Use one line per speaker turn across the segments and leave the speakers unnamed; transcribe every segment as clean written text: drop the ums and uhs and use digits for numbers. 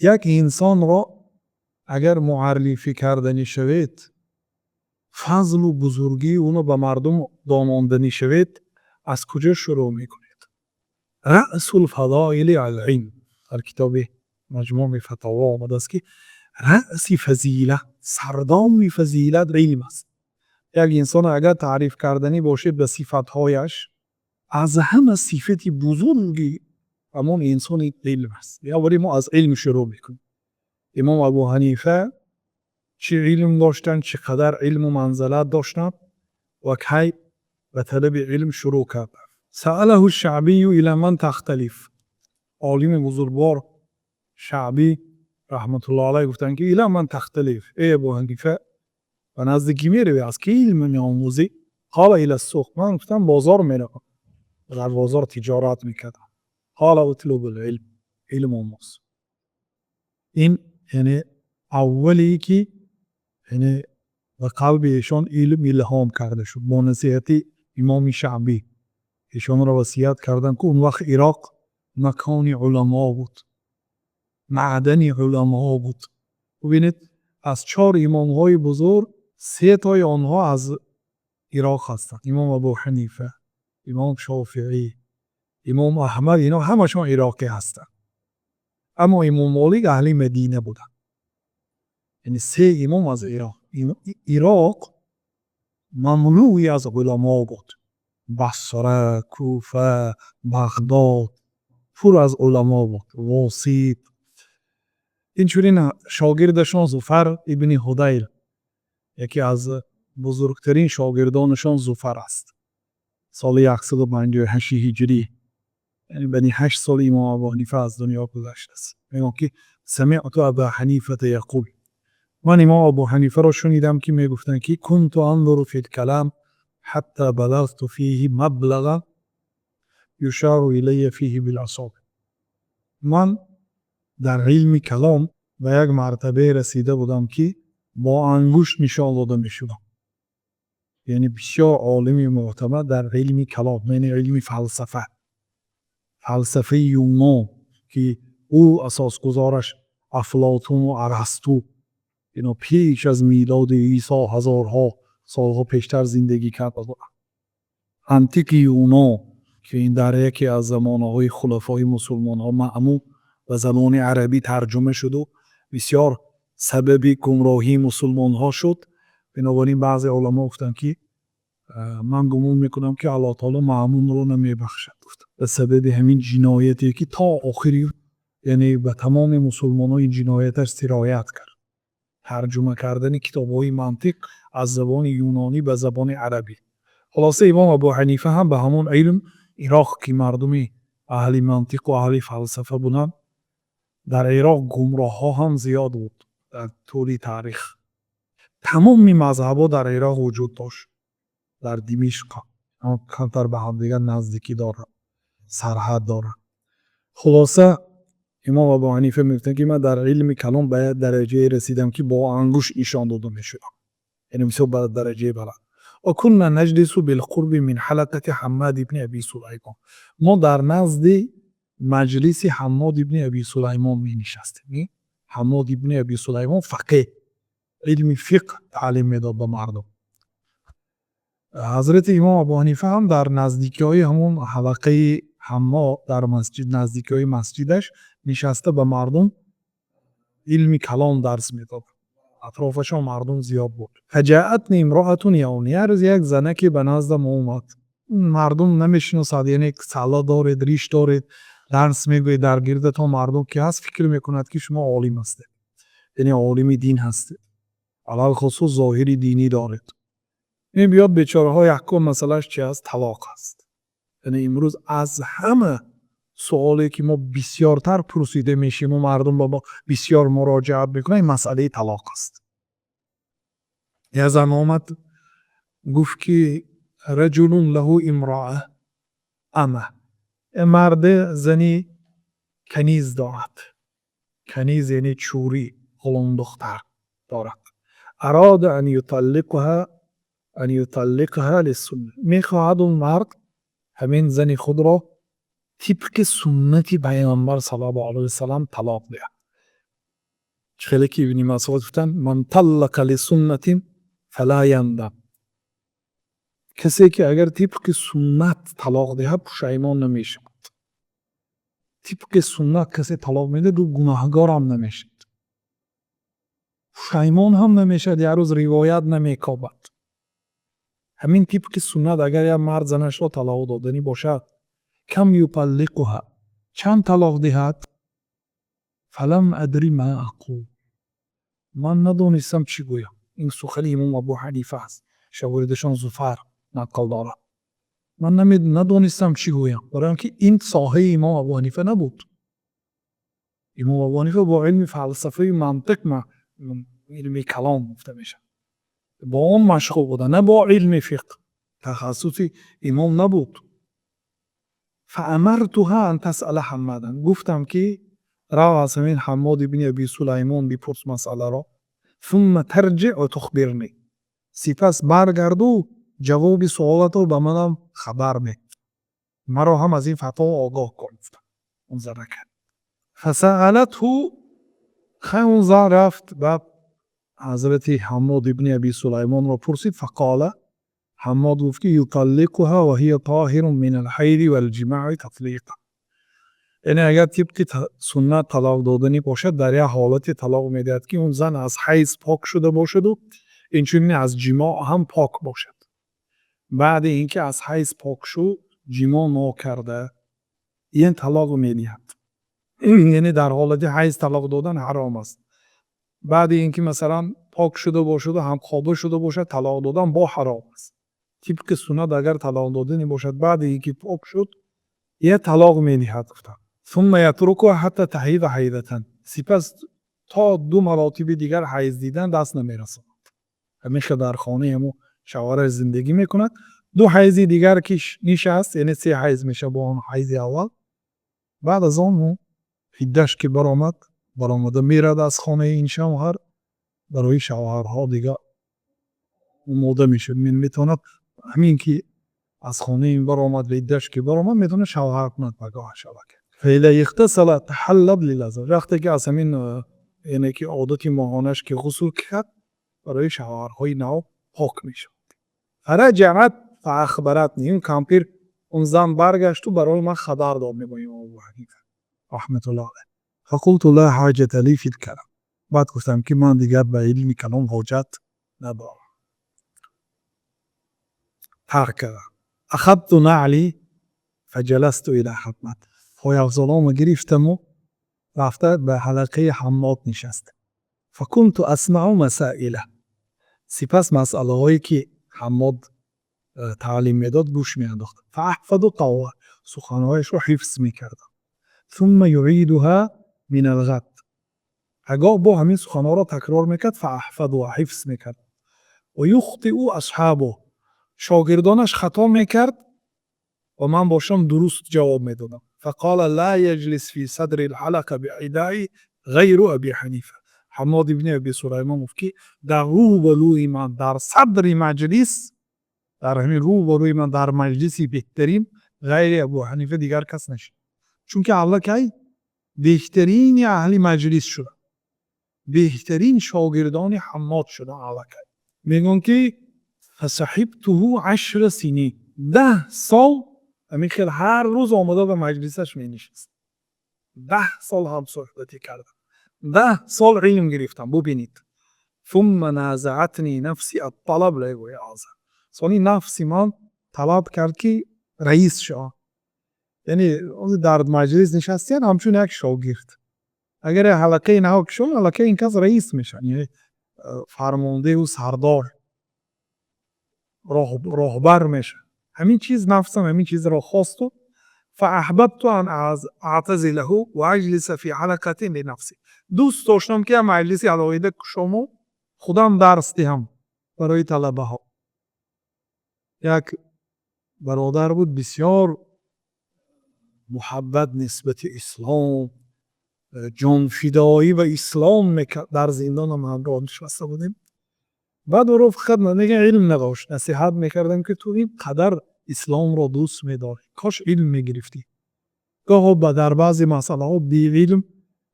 یک انسان را اگر معرفی کردنی شوید، فضل و بزرگی اونو به مردم داناندنی شوید، از کجا شروع میکنید؟ رأس الفضائل العلم، در کتاب مجموع فتاوا آمده است که رأس فضیلت، سردام فضیلت علم است. یک انسان اگر تعریف کردنی باشید به صفتهایش، از همه صفت بزرگی همون انسان علم است. یا ولی ما از علم شروع میکنیم. امام ابو حنیفه چه علم داشتن، چقدر علم و منزلت داشتن و کی به طلب علم شروع کردن. سأله الشعبی الی من تختلف، عالم بزرگوار شعبی رحمت الله علیه گفتن که الی من تختلف، ای ابو حنیفه و نزد کی میروی، از کی علم میآموزی؟ قال الی السوق، من گفتم بازار میروم، در بازار تجارت میکردم. قال اطلب العلم، علم آموز. این یعنی اولی که یعنی و قلب ایشان علم الهام کرده شد با نصیحت امام شعبی. ایشان را وصیت کردن که اون وقت عراق مکان علما بود، معدن علما بود. ببینید از 4 امام های بزرگ 3 تای آنها از عراق هستند. امام ابو حنیفه، امام شافعی، امام احمد، اینا همشون عراقی هستند. اما امام مالک اهل مدینه بودن. یعنی 3 امام از عراق. عراق مملوئی از علما بود. بصره، کوفه، بغداد پر از علما بود. واسط. اینچنین شاگردشان زفر ابن هذیل، یکی از بزرگترین شاگردانشان زفر است. سال 158 هجری، یعنی بنی 8 سال امام ابو حنیفه از دنیا گذشته است. میگن که سمعت ابا حنیفه یقول، من امام ابو حنیفه را شنیدم که میگفتن که كنت انظر فی الکلام حتی بلغت فیه مبلغ یشار الی فیه بالاصابع. من در علم کلام به یک مرتبه رسیده بودم که با انگشت نشان داده میشدم. یعنی بسیار عالم معتبر در علم کلام، یعنی علم فلسفه، فلسفه یونان که او اساس گذارش افلاطون و ارسطو، اینا پیش از میلاد عیسی هزارها سالها پیشتر زندگی کرده بود. انتیک یونان که این در یکی از زمانهای خلفای مسلمان ها معمول به زبان عربی ترجمه شد و بسیار سبب گمراهی مسلمان ها شد. بنابراین بعضی علما گفتن که من گمان میکنم که الله تعالی معمول رو نمیبخشد، به سبب همین جنایتی که تا آخری یعنی به تمام مسلمان ها این جنایتش سرایت کرد. ترجمه کردن کتاب‌های منطق از زبان یونانی به زبان عربی. خلاصه امام ابو حنیفه هم به همون علم عراق که مردمی اهل منطق و اهل فلسفه بودن، در عراق گمراه ها هم زیاد بود. در طول تاریخ تمام مذهب‌ها در عراق وجود داشت. در دمشق کمتر به هم دیگر نزدیکی داره، سرحد داره. خلاصه امام ابو حنیفه میگفتن که من در علم کلام به درجه رسیدم که با انگشت نشان داده میشدم، یعنی بسیار به درجه بالا. و كنا نجلس بالقرب من حلقه حماد ابن ابی سلیمان، ما در نزد مجلس حماد ابن ابی سلیمان می نشستیم. حماد ابن ابی سلیمان فقیه، علم فقه تعلیم میداد به مردم. حضرت امام ابو حنیفه هم در نزدیکی های همون حلقه حماد در مسجد، نزدیکی های مسجدش نشسته به مردم علم کلام درس میداد. اطرافشان مردم زیاد بود. فجاءتنی امرأة یوم، یه روز یک زنه که به نزدم اومد. مردم نمیشناسد، یعنی سلا دارید، ریش دارید، درس میگوید، در گردتان مردم که هست فکر میکند که شما عالم هستید، یعنی عالم دین هستید، علل خصوص ظاهری دینی دارید. این بیاد بیچاره ها یکم مسئلهش چی است؟ طلاق است. یعنی امروز از همه سوالی که ما بسیارتر پرسیده میشیم و مردم با ما بسیار مراجعت میکنن این مسئله طلاق است. یه زن آمد گفت که رجل له امرأة امه، مرد زنی کنیز دارد. کنیز یعنی چوری، غلام دختر دارد. اراد ان یطلقها للسنه، میخواهد اون مرد همین زن خود را طبق سنت پیامبر صلی الله علیه و سلم طلاق دهد. خیلی که ابن مسعود گفتن من طلق لسنت فلا یندم، کسی که اگر طبق سنت طلاق دهد پشیمان نمیشه. طبق سنت کسی طلاق میده دو گناهگار هم نمیشه، پشیمان هم نمیشه، یه روز روایت نمیکابد. همین طبق سنت اگر یه مرد زنش را طلاق دادنی باشد کم یطلقها، چند طلاق دهد؟ فلم ادری ما اقول، من ندانستم چی گویم. این سخن امام ابو حنیفه است، شاگردشان زفر نقل دارد. من ندانستم چی گویم، برای اینکه این ساحه امام ابو حنیفه نبود. امام ابو حنیفه با علم فلسفه منطق علم کلام گفته میشه، با اون مشغول بوده، نه با علم فقه. تخصص امام نبود. فامرتها ان تسأل حمادا، گفتم که را از همین حماد ابن ابی سلیمان بپرس مسئله را. ثم ترجع و تخبرنی، سپس برگرد و جواب سوالات رو به منم خبر ده، مرا هم از این فتوا آگاه کن. اون زده کرد. فسألته، اون زن رفت بعد حضرت حماد ابن ابی سلیمان را پرسید. فقال، حماد گفت که یطلقها و هی طاهر من الحیض والجماع تطلیقا، یعنی اگر طبق سنت طلاق دادنی باشد در یه حالت طلاق میدهد که اون زن از حیض پاک شده باشد و اینچنین از جماع هم پاک باشد. بعد اینکه از حیض پاک شد جماع نکرده، این طلاق میدهد. یعنی در حالت حیض طلاق دادن حرام است. بعد اینکه مثلا پاک شده باشد و هم خوابه شده باشد طلاق دادن با حرام است. طبق سنت اگر طلاق دادنی باشد بعد اینکه پاک شد یه طلاق میدهد. ثم یترکها حتی تحید حیضة، سپس تا 2 مراتب دیگر حیض دیدن دست نمیرسد. همیشه در خانه همو شوهر زندگی میکند، 2 حیض دیگر که نشست، یعنی 3 حیض میشه با اون حیض اول. بعد از اون عده‌اش که برآمده میرد از خانه این شوهر، برای شوهرها دیگر آماده میشه. میتوند همین که از خانه این برآمد و عده‌اش که برآمد میتونه شوهر کند بگاه شبکه. فیلا اغتسل تحلل للذة، وقتی که از همین یعنی که عادت ماهانش که غسل کرد برای شوهرهای نو پاک میشه. فرجعت فاخبرتنی، این کامپیر اون زن برگشت و برای من خبر داد. میگویم ابو حنیفه رحمت الله علیه. فقلت لا حاجة لی فی الکلام، بعد گفتم که من دیگر به علم کلام حاجت ندارم. هكذا اخذت نعلی فجلست الى حماد، پایافزالامو گرفتم و رفته به حلقه حماد نشست. فكنت اسمع مسائله، سپس مسئله هایی که حماد تعلیم میداد گوش میانداختم. فاحفظ قوله، سخنهایش رو حفظ میکردم. ثم یعیدها من الغد، اگاه با همین سخنها را تکرار میکرد. فاحفظ و حفظ میکرد. و یخطئ اصحابه، شاگردانش خطا میکرد و من باشم درست جواب میدادم. فقال لا یجلس فی صدر الحلقه بعدای غیر ابی حنیفه، حماد ابن ابی سلیمان گفت که در روبروی من در صدر مجلس، در همین روبروی من در مجلسی بهترین غیر ابو حنیفه دیگر کس نشد. چون که علکی بهترین اهل مجلس شد، بهترین شاگردان حماد شدن علکی. میگن که فصحبته 10 سنین، 10 سال همین خیلی هر روز آمده به مجلسش می نشست. 10 سال هم صحبتی کردم، 10 سال علم گرفتم. ببینید. ثم نازعتنی نفسی الطلب لیگوی اعظم، سانی نفسی من طلب کرد که رئیس شد. یعنی در مجلس نشستین همچون یک شاگرد. اگر حلقه نهاک شد حلقه این کس رئیس میشن، یعنی فرمانده و سردار راهبر میشه. همین چیز نفسم همین چیز را خواست و فاحببت ان اعتزله و اجلس فی حلقه لنفسی، دوست داشتم که مجلسی علاقه شما خودم درس دهم برای طلبه ها. یک برادر بود بسیار محبت نسبت اسلام، جان فدایی و اسلام میکرد. در زندان هم همراه نشسته بودیم. بعد او رو فقط نگه علم نداشت، نصیحت میکردم که تو این قدر اسلام را دوست میداری کاش علم میگرفتی. گاه در بعضی مسئله ها بی علم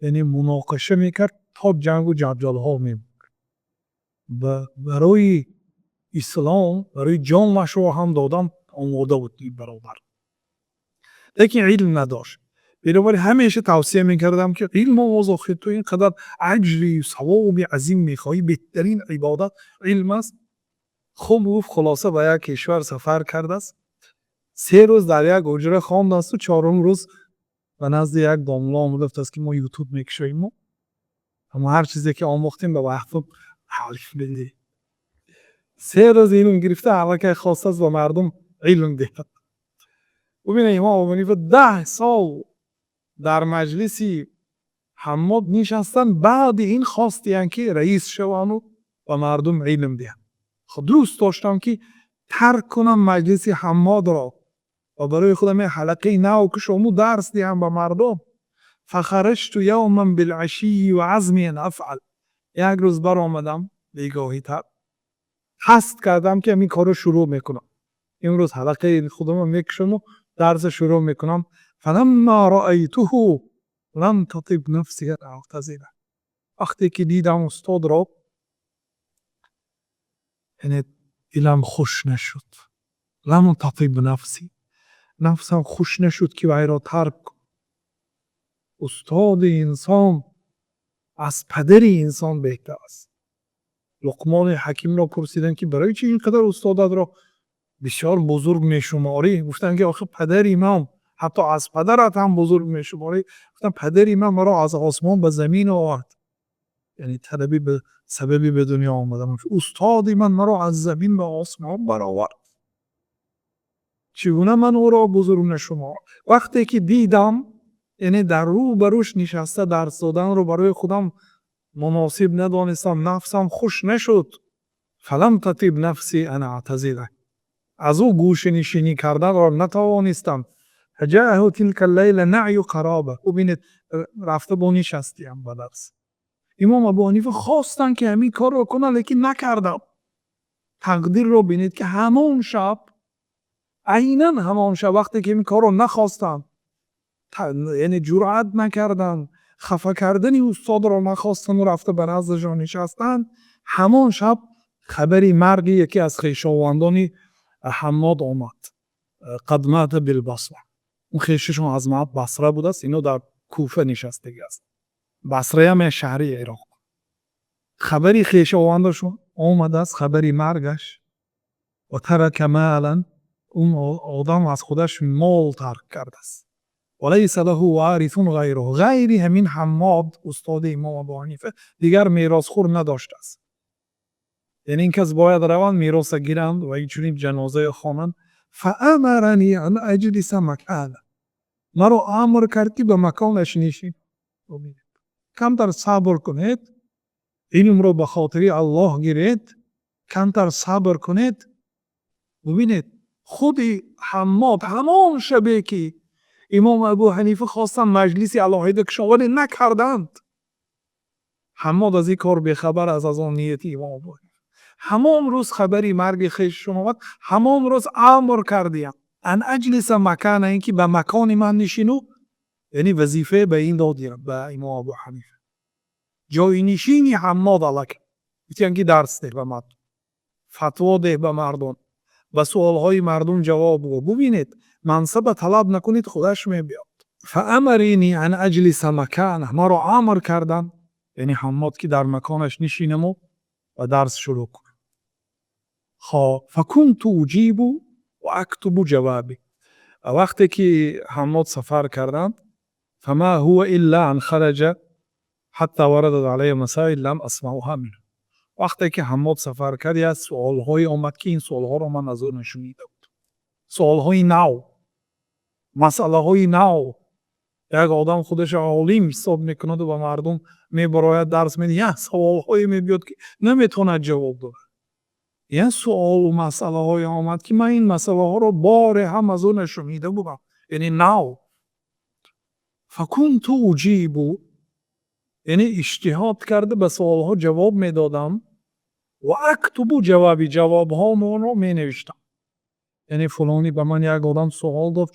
یعنی مناقشه میکرد تا جنگ و جنجال ها می و برای اسلام برای جانش رو هم دادن آماده بود این برادر، لیکن علم نداشت. بنابراین همیشه توصیه میکردم که علم آموز، تو اینقدر اجری ثواب عظیم میخواهی، بهترین عبادت علم است. خب گفت خلاصه به یک کشور سفر کرده است، 3 روز در یک حجره خواند است و 4م روز به نزد یک داملا آمده است که ما یوتیوب میکشیم، اما هر چیزی که آموختیم به وقت حالیف بده. 3 روز علم گرفته، هر که خواسته است به مردم علم ده. ببینید امام ابو حنیفه 10 سال در مجلسی حماد نشستن، بعد این خواستیان که رئیس شوند و به مردم علم دهند. خب دوست داشتم که ترک کنم مجلس حماد را و برای خودم حلقه نو که شما درس دهم به مردم. فخرجت یوما بالعشی و عزمی ان افعل. یک روز بر آمدم بیگاهی تر، قصد کردم که این کارو شروع میکنم، امروز حلقه خودم میکشم و درس شروع میکنم. فلما رأیته لم تطب نفسی ان اعتذره. وقتی که دیدم استاد را، یعنی دلم خوش نشد. لم تطب نفسی، نفسم خوش نشد که وی را ترک کنم. استاد انسان از پدر انسان بهتر است. لقمان حکیم را پرسیدن که برای چی اینقدر استادت را بسیار بزرگ میشماری؟ گفتن که آخه پدر امام حتی از پدرت هم بزرگ میشماری. گفتن پدر امام مرا از آسمان به زمین آورد، یعنی طلبی به سببی به دنیا آمدم. استاد من مرا از زمین به آسمان برآورد، چگونه من او را بزرگ نشمار؟ وقتی که دیدم یعنی در رو بروش نشسته درس دادن رو برای خودم مناسب ندانستم، نفسم خوش نشد. فلم تطب نفسی ان اعتذره. از او گوشه نشینی کردن را نتوانستم. فجاءه تلك اللیل نعی قرابه. ببینید رفته با نشستیم به درس. امام ابو حنیفه خواستن که همین کار رو کنن لیکن نکردم. تقدیر رو بینید که همون شب، عیناً همان شب وقتی که این کار رو نخواستن، یعنی جرأت نکردن، خفه کردن استاد رو نخواستن و رفته به نزد جان نشستن، همان شب خبری مرگ یکی از خویشاوندان حماد آمد. قد مات بالبصره. اون خویششون از مات بصره بود است، اینو در کوفه نشستگی است. بصره هم شهری عراق. خبری خویشاوندشون آمده است، خبری مرگش. و ترک مالا، اون آدم از خودش مال ترک کرده است. ولیس له وارث غیره. غیری همین حماد استاد امام ابو حنیفه دیگر میراثخوار نداشته است. یعنی این کس باید روند میراث گیرند و اینچنین جنازه خوانند. فامرنی ان اجلس مکانه. مرا امر کرد که به مکانش نشین. کمتر صبر کنید، علم رو به خاطر الله گیرید، کمتر صبر کنید. ببینید خود حماد همان شبه که امام ابو حنیفه خواستن مجلسی علاهیده کشاوری نکردند، حماد از این کار بخبر از آن نیتی امام ابو حنیفه. همان روز خبری مرگ خویششون آمد، همان روز امر کردیم ان اجلس مکان، اینکه به مکان من نشینو، یعنی وظیفه به این دادیم به امام ابو حنیفه. جای نشینی حماد الک میتونن که درس ده به مردم، فتوا ده به مردم، به سوالهای مردم جواب بگو. ببینید منصب طلب نکنید، خودش میبیاد. فامرینی ان اجلس مکانه، ما رو امر کردن، یعنی حماد که در مکانش نشینم و درس شروع کنم. فکنت اجیب و اکتب جوابی. وقتی که حماد سفر کردن، فما هو الا ان خرج حتی وردت علیه مسائل لم اسمعها منه. وقتی که حماد سفر کرد یا سوالهای آمد که این سوالها رو من از او نشنیده بود. سوالهای نو، مسئله های نو. یک آدم خودش عالم حساب میکند و به مردم میبراید درس میده، یک سوالهای میبیاد که نمیتونه جواب داده. یک سوال و مسئله های آمد که من این مسئله ها رو بار هم از او نشنیده بودم، یعنی نو. فکنت اجیب، یعنی اجتهاد کرده به سوال ها جواب میدادم. و اکتب جوابی، جواب ها رو می نوشتم. یعنی فلانی به من یک آدم سوال داد،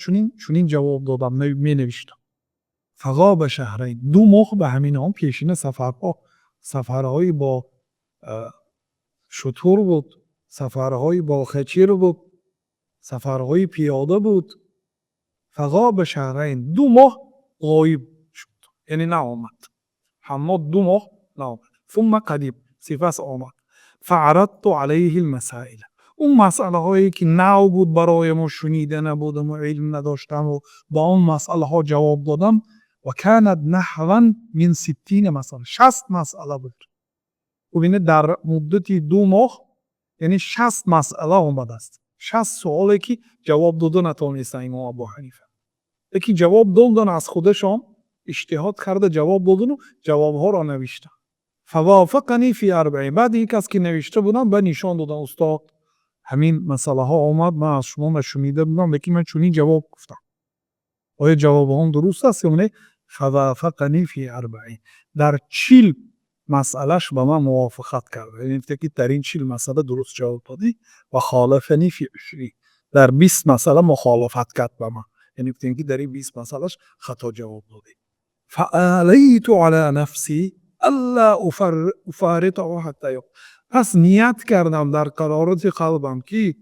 چنین جواب دادم، می نوشتم. فغاب شهرین 2 ماه به همین هم پیشین سفرهایی با شتر بود، سفرهایی با خچیر بود، سفرهای پیاده بود. فغاب شهرین 2 ماه غایب شد، یعنی نآمد. حماد 2 ماه نآمد. ثم قدیم سپس آمد. فعرضت علیه المسائل، اون مسئله هایی که نو بود برای ما، شنیده نبودم و علم نداشتم و با اون مسئله ها جواب دادم. و کانت نحوا من 60 مسئله، 60 مسئله بود. و بینه در مدتی 2 ماه یعنی 60 مسئله آمده است. 60 سوالی که جواب داده نتونست امام ابو حنیفه. یکی جواب دادن از خودشان، اجتهاد کرده جواب دادن و جواب ها را نوشته. فوافقنی فی 40. بعد این کس که نوشته بودم به نشان دادن استاد همین مسئله ها آمد، من از شما نشنیده بودم لیکن من چنین جواب گفتم، آیا جواب هم درست است یا نه؟ فوافقنی فی 40. در 40 مسئلهش با من موافقت کرده، یعنی که در این 40 مسئله درست جواب دادی. و خالفنی فی 20. در 20 مسئله مخالفت کرد با من، یعنی که در این 20 مسئلهش خطا جواب دادی. فعلیت علی نفسی الا افارطه حتی یوم. پس نیت کردم در قرارات قلبم که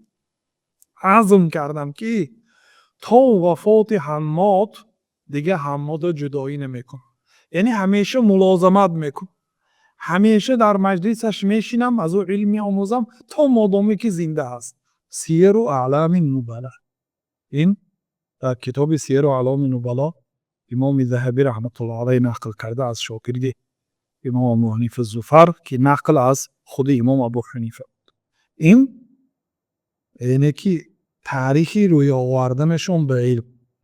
عزم کردم که تا وفات حماد دیگه حماد جدایی نمیکنم، یعنی همیشه ملازمت میکنم، همیشه در مجلسش میشینم، از او علمی آموزم تا مادامی که زنده هست. سیر و اعلام نبلا، این در کتاب سیر و اعلام نبلا امام ذهبی رحمت الله علیه نقل کرده از شاگرد امام ابو حنیفه الظفر که نقل از خود امام ابو حنیفه. این اینه که تاریخی روی آوردنشون به علم